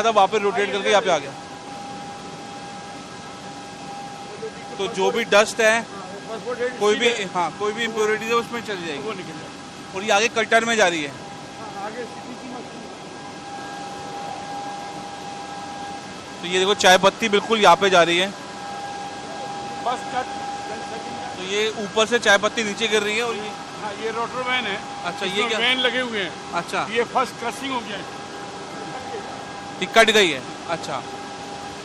था वहाँ पे रोटेट करके यहाँ पे आ गया। तो जो भी डस्ट है, कोई भी इम्प्योरिटी है उसमें चली जाएगी और ये आगे कटर में जा रही है। तो ये देखो चाय पत्ती बिल्कुल यहाँ पे जा रही है। तो ये ऊपर से चाय पत्ती नीचे गिर रही है और ये रोटर वैन है। अच्छा, ये क्या वैन लगे हुए हैं। अच्छा, ये फर्स्ट क्रशिंग हो गया है, ये कट गई है। अच्छा,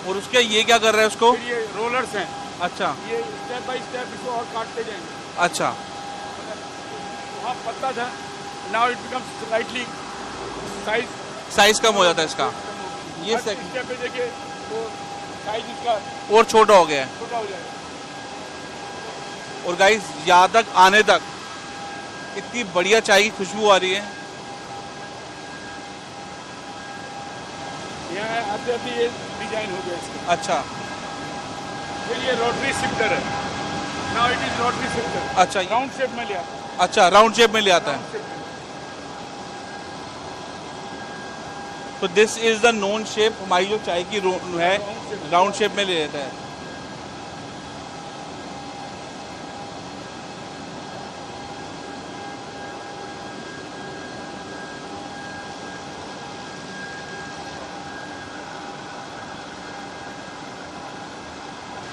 और उसके ये क्या कर रहे हैं उसको? फिर ये रोलर्स हैं। अच्छा, ये स्टेप बाय स्टेप इसको और काटते जाएंगे। अच्छा, वहाँ पत्ता था, now it becomes slightly size कम हो जाता है इसका। ये सेकंड स्टेप पे देखिए तो साइज इसका और छोटा हो गया है। छोटा हो जाएगा। और गाइस यहाँ तक आने तक इतनी बढ़िया चाय की खुशबू आ रही है। यहाँ आते आते ये डिजाइन हो गया इसका। अच्छा, फिर ये रोटरी शिफ्टर है। Now it is rotary shifter. अच्छा, राउंड शेप में ले आता है। अच्छा, राउंड शेप में ले आता है। तो this is the known shape. हमारी जो चाय की है राउंड शेप में ले लेता है।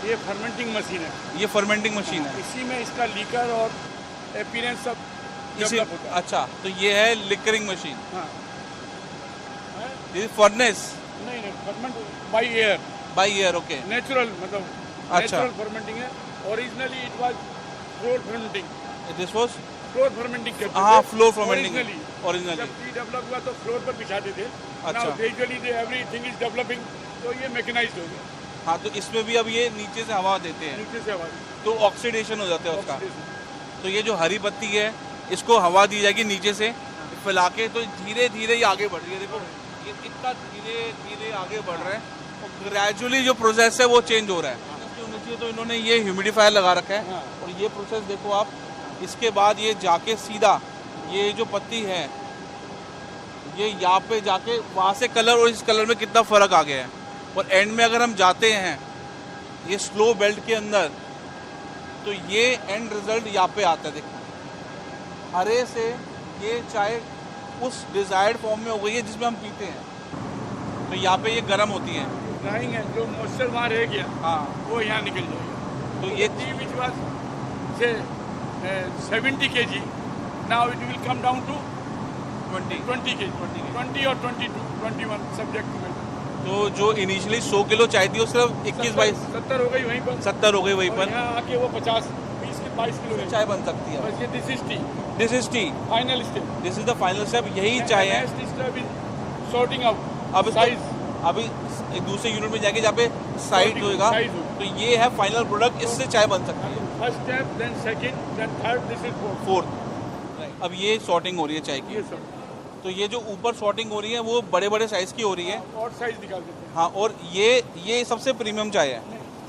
ये फर्मेंटिंग मशीन है। ये फर्मेंटिंग मशीन है। इसी में इसका लीकर और अपीयरेंस सब डेवलप होता है। अच्छा, तो ये है लिकरिंग मशीन। हाँ, ये फर्नेस नहीं ferment by air. By air, okay. Natural मतलब अच्छा, नेचुरल फर्मेंटिंग है। Originally it was floor fermenting. This was floor fermenting. हाँ, फ्लोर फर्मेंटिंग ओरिजिनली जब टी डेवलप हुआ तो फ्लोर पर बिछाते थे। अच्छा, now gradually everything is developing, तो ये मैकेनाइज्ड हो गया। हाँ, तो इसमें भी अब ये नीचे से हवा देते हैं, नीचे से हवा, तो ऑक्सीडेशन हो जाता है उसका। तो ये जो हरी पत्ती है इसको हवा दी जाएगी नीचे से फैला के, तो धीरे धीरे ये आगे बढ़ रही है। देखो ये कितना धीरे धीरे आगे बढ़ रहा है और ग्रेजुअली जो प्रोसेस है वो चेंज हो रहा है। तो इन्होंने ये ह्यूमिडिफायर लगा रखा है और ये प्रोसेस देखो आप। इसके बाद ये जाके सीधा ये जो पत्ती है ये यहाँ पे जाके वहाँ से कलर और इस कलर में कितना फ़र्क आ गया है। और एंड में अगर हम जाते हैं ये स्लो बेल्ट के अंदर तो ये एंड रिजल्ट यहाँ पे आता है। देखो हरे से ये चाय उस डिजायर्ड फॉर्म में हो गई है जिसमें हम पीते हैं। तो यहाँ पे ये गर्म होती है, ड्राइंग है, जो मॉइस्चर वहाँ रह गया हाँ वो यहाँ निकल जाएगा। तो ये टी विच वाज से 70 kg, now it will come down to 20 kg, 20 और 22, 21 सब्जेक्ट में। तो जो इनिशियली 100 किलो चाय थी वो सिर्फ 21-22 70 हो गई वहीं पर। 70 हो गई वहीं पर। यहाँ आके वो 22 किलो चाय बन सकती है। बस ये this is T. This is T, final step. This is the final step. यही चाय है। सॉर्टिंग आउट अब साइज। अभी एक दूसरे यूनिट में जाके जहाँ पे साइज होएगा तो ये है फाइनल प्रोडक्ट। इससे चाय बन सकती है। First step, then second, then third, this is fourth. अब ये सॉर्टिंग हो रही है चाय की। तो ये जो ऊपर सॉर्टिंग हो रही है वो बड़े बड़े साइज की हो रही है और साइज निकाल देते हैं। हाँ, और ये सबसे प्रीमियम चाय है।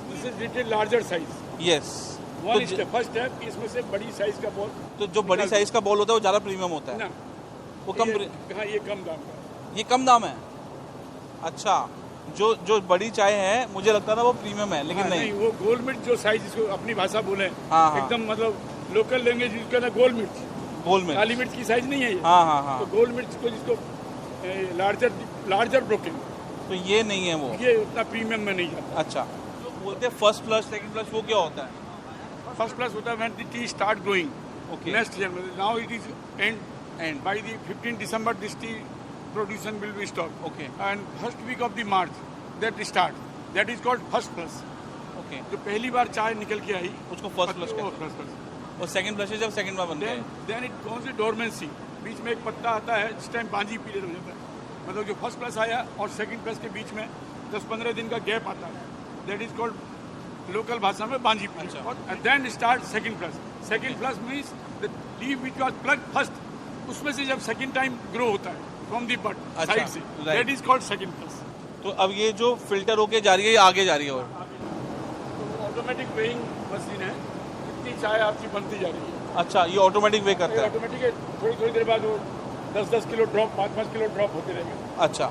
This is little larger size. Yes, one step, first step इसमें से बड़ी साइज का बॉल। तो जो बड़ी साइज का बॉल होता है वो ज़्यादा प्रीमियम होता है ना, वो कम। हाँ ये कम दाम का। ये कम दाम है। अच्छा, जो बड़ी चाय है मुझे लगता था वो प्रीमियम है, लेकिन नहीं, वो गोल मिर्च जो साइज, जिसको अपनी भाषा बोले एकदम मतलब लोकल लैंग्वेज यूज करना, गोल मिर्च। गोल मिर्च, काली मिर्च की साइज नहीं है ये। हाँ। तो गोल मिर्च को जिसको लार्जर ब्रोकिंग, तो ये नहीं है वो, ये उतना प्रीमियम में नहीं जाता। अच्छा, तो बोलते हैं फर्स्ट फ्लश, सेकंड फ्लश, वो क्या होता है? फर्स्ट फ्लश होता है when the tea start growing. Okay, next year में, now it is and by the 15 December this tea production will be stop. Okay, and first week of the March that start, that is called first flush. Okay, जो पहली बार चाय निकल के आई उसको first flush कहते हैं। First flush. और second flush है जब सेकंड बार बनता है। Then it goes to dormancy. बीच में एक पत्ता आता है जिस टाइम बांझी पीरियड हो जाता है, मतलब जो फर्स्ट फ्लश आया और सेकंड फ्लश के बीच में 10-15 दिन का गैप आता है, दैट इज कॉल्ड लोकल भाषा में बांझी पीरियड। और then start second flush. Second flush means the leaf which was plugged first, उसमें से जब सेकंड टाइम ग्रो होता है फ्रॉम द बड साइड से, that is called second flush. तो अब ये जो फिल्टर होके जा रही है ये आगे जा रही है। और ऑटोमेटिक वेइंग मशीन है, इतनी चाय आपकी बनती जा रही है। अच्छा, ये ऑटोमेटिक वे करता है। ऑटोमेटिक है, थोड़ी देर बाद वो 10-10 किलो ड्रॉप, 5-5 किलो ड्रॉप होते रहेंगे। अच्छा,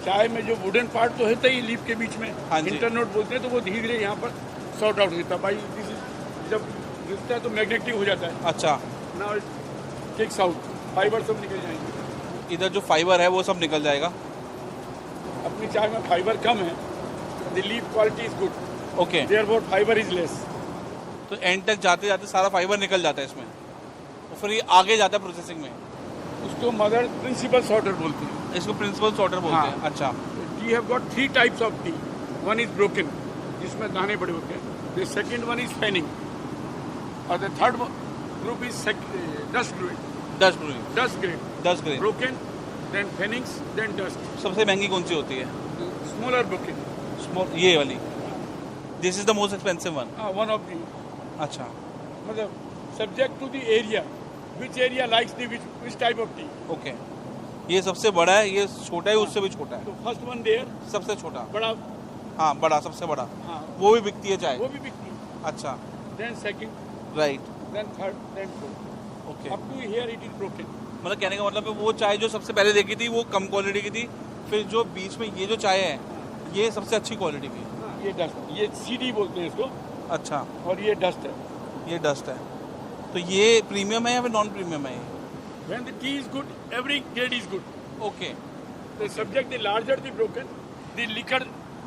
चाय में जो वुडन पार्ट तो है ही लीफ के बीच में, हाँ जी। इंटरनोट बोलते हैं, तो वो धीरे धीरे यहाँ पर सॉर्ट आउट होता है भाई। जब गिरता है तो मैग्नेटिक हो जाता है। अच्छा, now it takes out, fibre सब निकल जाएंगे। इधर जो फाइबर है वो सब निकल जाएगा। अपनी चाय में फाइबर कम है, the leaf quality is good, okay, therefore fibre is less. तो एंड तक जाते जाते सारा फाइबर निकल जाता है इसमें, और फिर ये आगे जाता है प्रोसेसिंग में। उसको मदर प्रिंसिपल सॉर्टर बोलते हैं। इसको प्रिंसिपल सॉर्टर बोलते हाँ। हैं। अच्छा, tea have got 3 types of tea. One is broken, जिसमें दाने बड़े होते हैं। The second one is fanning, और the third group is dust grade. 10 brewing, 10 grain. Broken, then fannings, then dust. सबसे महंगी कौन सी होती है? स्मॉलर ब्रोकन, स्मॉल, ये वाली। This is the most expensive one. One of the, अच्छा, मतलब subject to the area, which area likes the which type of tea. Okay, ये सबसे बड़ा है, ये छोटा है, उससे भी छोटा है। तो फर्स्ट वन देयर, सबसे छोटा, बड़ा, हाँ बड़ा, सबसे बड़ा, हाँ, वो भी बिकती है चाय। वो भी बिकती है। अच्छा, then second, right, then third, then fourth, okay. Up to here it is broken. मतलब कहने का मतलब है वो चाय जो सबसे पहले देखी थी वो कम क्वालिटी की थी, फिर जो बीच में ये जो चाय है ये सबसे अच्छी क्वालिटी की। ये डस्ट, ये सीडी बोलते हैं इसको, अच्छा, और ये डस्ट है। ये डस्ट है। तो ये प्रीमियम है या फिर नॉन प्रीमियम है ये? When the tea is good, every grade is good. Okay, The subject, the larger the broken, the liquor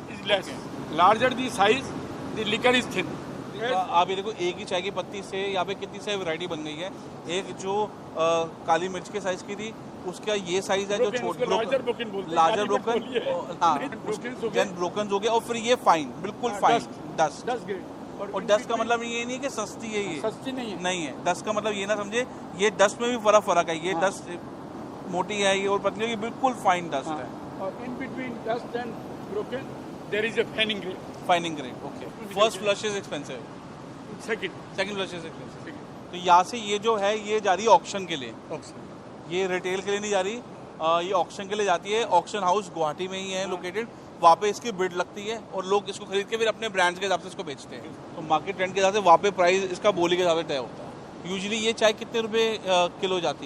is less. Larger the size, the liquor is thin. तो आप ये देखो, एक ही चाय की पत्ती से यहाँ पे कितनी सारी वैरायटी बन गई है। एक जो काली मिर्च के साइज की थी उसका ये साइज है जो Broken, छोटा, उसको larger broken बोलते हैं, लार्जर काली मिर्च ब्रोकन, बोलिए। हाँ, नहीं, broken हो गए। देन ब्रोकन हो गया, और फिर ये फाइन, बिल्कुल फाइन डस्ट। 10 grade. और डस्ट का मतलब ये नहीं है कि सस्ती है ये, सस्ती नहीं है। नहीं है। डस्ट का मतलब ये ना समझे, ये डस्ट में भी फर्क है। ये हाँ। डस्ट मोटी है ये और पतली है, ये बिल्कुल फाइन डस्ट हाँ, है, और in between dust and broken, there is a fanning grade. Fining grade. Okay, first flush is expensive, Second. Second flush is expensive. Second. तो यहाँ से ये जो है ये जा रही है ऑक्शन के लिए, Oxygen. ये रिटेल के लिए नहीं जा रही, ये ऑक्शन के लिए जाती है। ऑक्शन हाउस गुवाहाटी में ही है लोकेटेड, वहाँ पे इसकी बिड लगती है और लोग इसको खरीद के फिर अपने ब्रांड्स के हिसाब से इसको बेचते हैं। तो मार्केट ट्रेंड के हिसाब से वहाँ पे प्राइस इसका बोली के हिसाब से तय होता है। यूजुअली ये चाय कितने रुपए किलो जाती है?